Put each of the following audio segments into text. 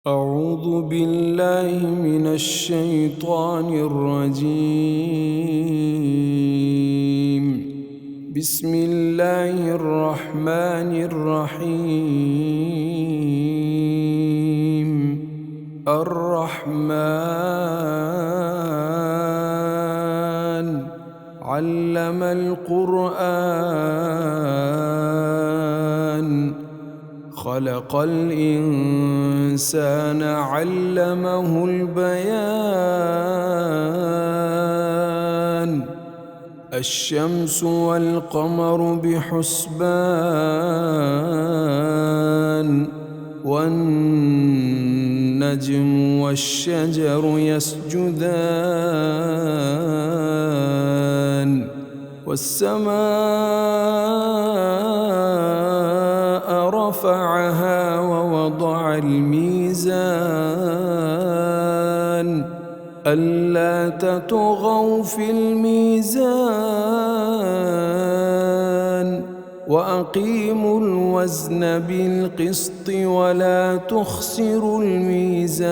أعوذ بالله من الشيطان الرجيم. بسم الله الرحمن الرحيم. الرحمن علم القرآن خلق الإنسان علمه البيان الشمس والقمر بحسبان والنجم والشجر يسجدان والسماء رفعها ووضع الميزان ألا تطغوا في الميزان وأقيموا الوزن بالقسط ولا تخسروا الميزان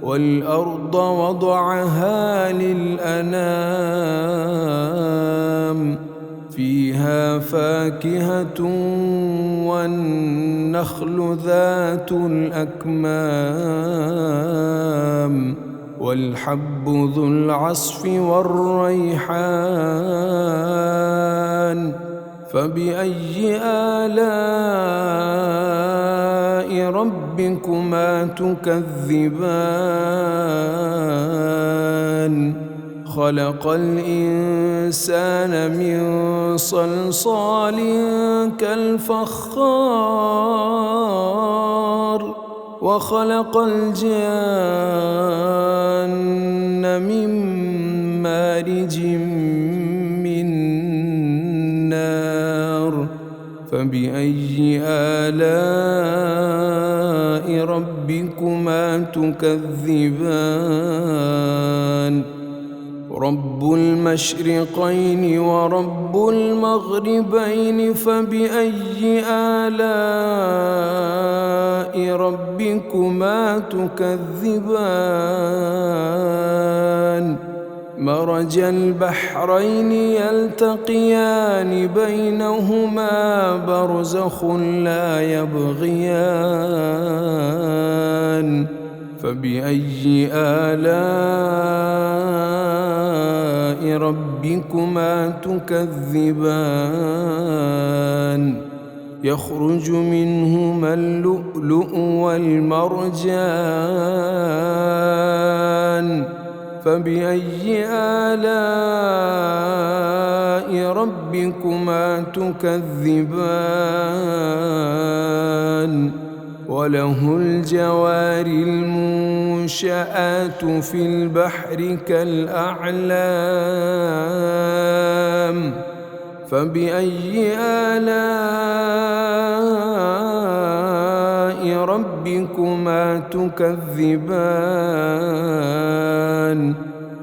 والأرض وضعها للأنام فيها فاكهة والنخل ذات الأكمام والحب ذو العصف والريحان فبأي آلاء ربكما تكذبان خلق الإنسان من صلصال كالفخار وخلق الجان من مارج من نار فبأي آلاء ربكما تكذبان رب المشرقين ورب المغربين فبأي آلاء ربكما تكذبان مرج البحرين يلتقيان بينهما برزخ لا يبغيان فبأي آلاء ربكما تكذبان يخرج منهما اللؤلؤ والمرجان فبأي آلاء ربكما تكذبان وله الجوار المنشآت في البحر كالأعلام فبأي آلاء ربكما تكذبان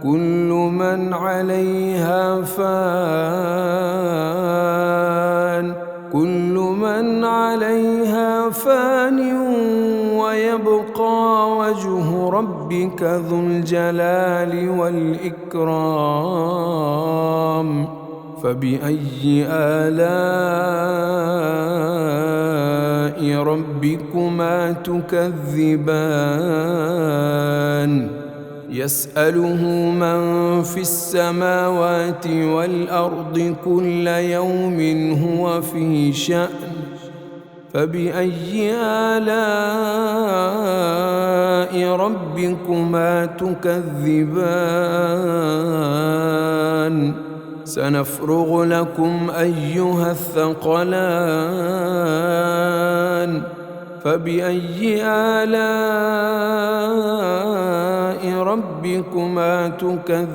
كل من عليها فان ويبقى وجه ربك ذو الجلال والإكرام فبأي آلاء ربكما تكذبان يسأله من في السماوات والأرض كل يوم هو في شأن فبأي آلاء ربكما تكذبان سنفرغ لكم أيها الثقلان فبأي آلاء ربكما تكذبان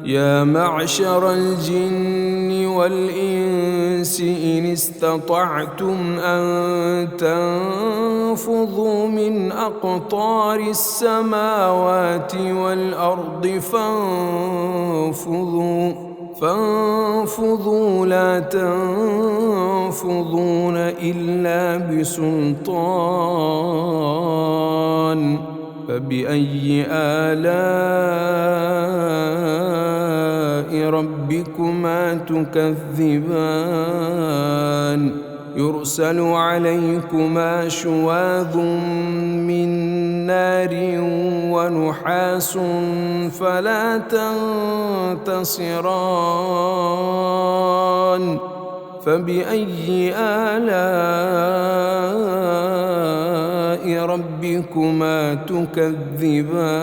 يا معشر الجن والإنس إن استطعتم أن تنفذوا من أقطار السماوات والأرض فانفذوا لا تنفذون تنفضون إلا بسلطان فبأي آلاء ربكما تكذبان يرسل عليكما شواظ من نار ونحاس فلا تنتصران فبأي آلاء ربكما تكذبان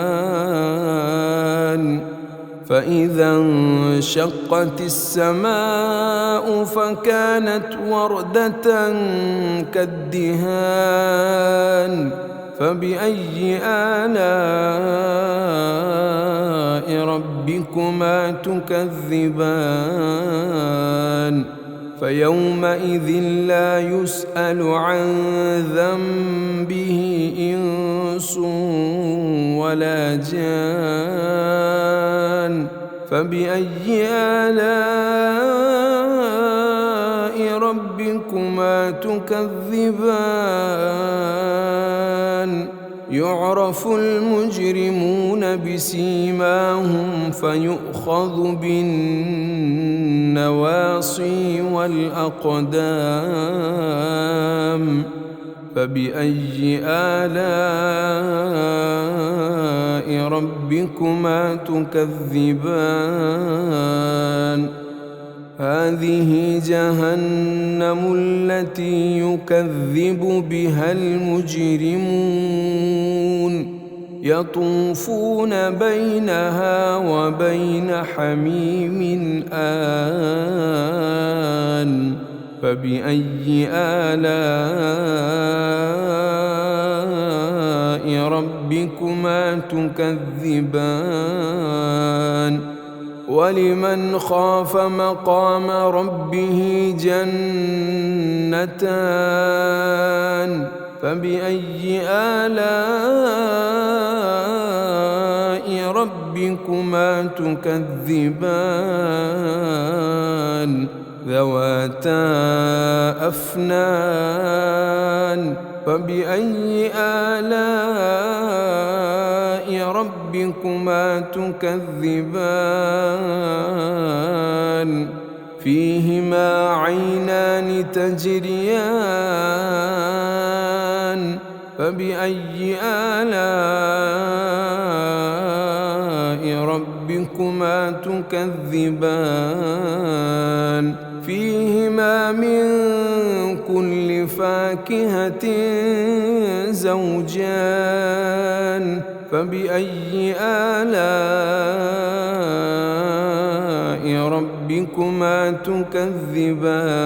فإذا انشقت السماء فكانت وردة كالدهان فبأي آلاء ربكما تكذبان فيومئذ لا يسأل عن ذنبه إنس ولا جان فبأي آلاء ربكما تكذبان يعرف المجرمون بسيماهم فيؤخذ بالنواصي والأقدام فبأي آلاء ربكما تكذبان هذه جهنم التي يكذب بها المجرمون يطوفون بينها وبين حميم آن فبأي آلاء ربكما تكذبان ولمن خاف مقام ربه جنتان فبأي آلاء ربكما تكذبان ذواتا أفنان فبأي آلاء ربكما تكذبان فيهما عينان تجريان فبأي آلاء ربكما تكذبان فيهما من كل فاكهة زوجان فبأي آلاء ربكما تكذبان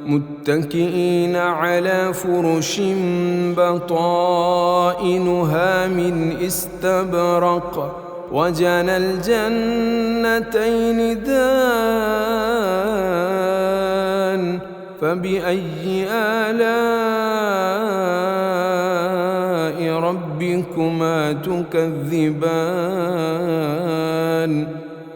متكئين على فرش بطائنها من استبرق وجنى الجنتين دان فبأي آلاء ربكما تكذبان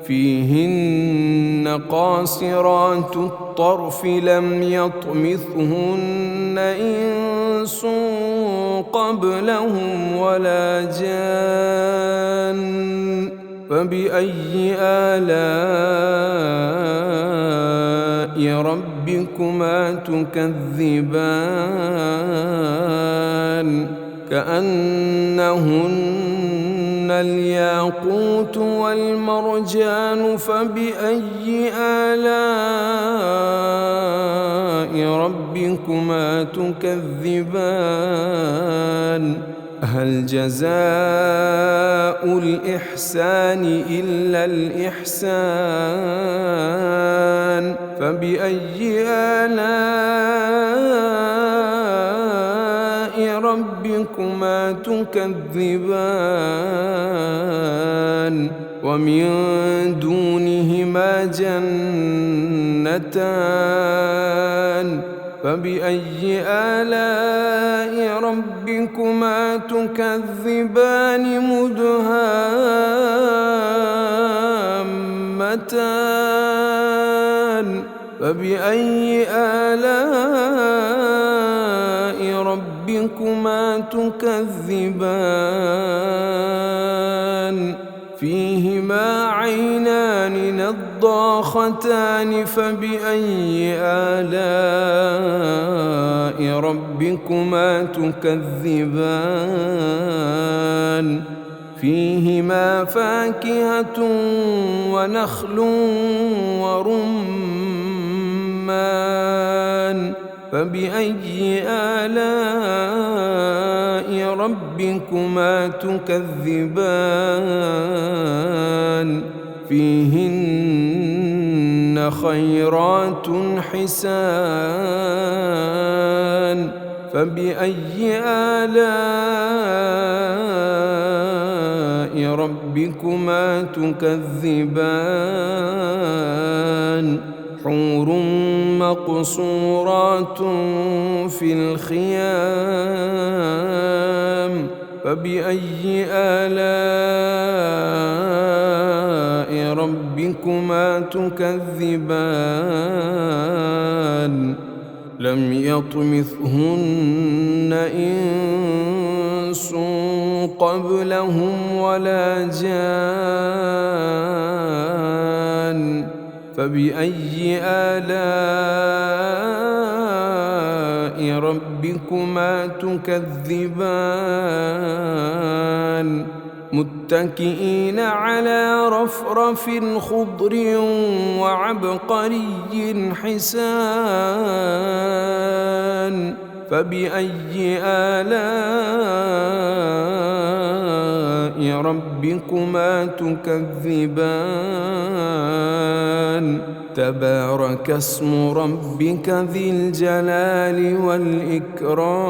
فيهن قاصرات الطرف لم يطمثهن إنس قبلهم ولا جان فبأي آلاء ربكما تكذبان كأنهن الياقوت والمرجان فبأي آلاء ربكما تكذبان هل جزاء الإحسان إلا الإحسان فبأي آلاء ربكما تكذبان ومن دونهما جنتان فبأي آلاء ربكما تكذبان مدهامتان فبأي آلاء ربكما تكذبان فيهما عينان نضاختان فبأي آلاء ربكما تكذبان فيهما فاكهة ونخل ورمان فبأي آلاء ربكما تكذبان فيهن خيرات حسان فبأي آلاء ربكما تكذبان حور مقصورات في الخيام فبأي آلاء ربكما تكذبان لم يطمثهن إنس قبلهم ولا جان فبأي آلاء ربكما تكذبان متكئين على رفرف خضر وعبقري حسان فبأي آلاء ربكما تكذبان تبارك اسم ربك ذي الجلال والإكرام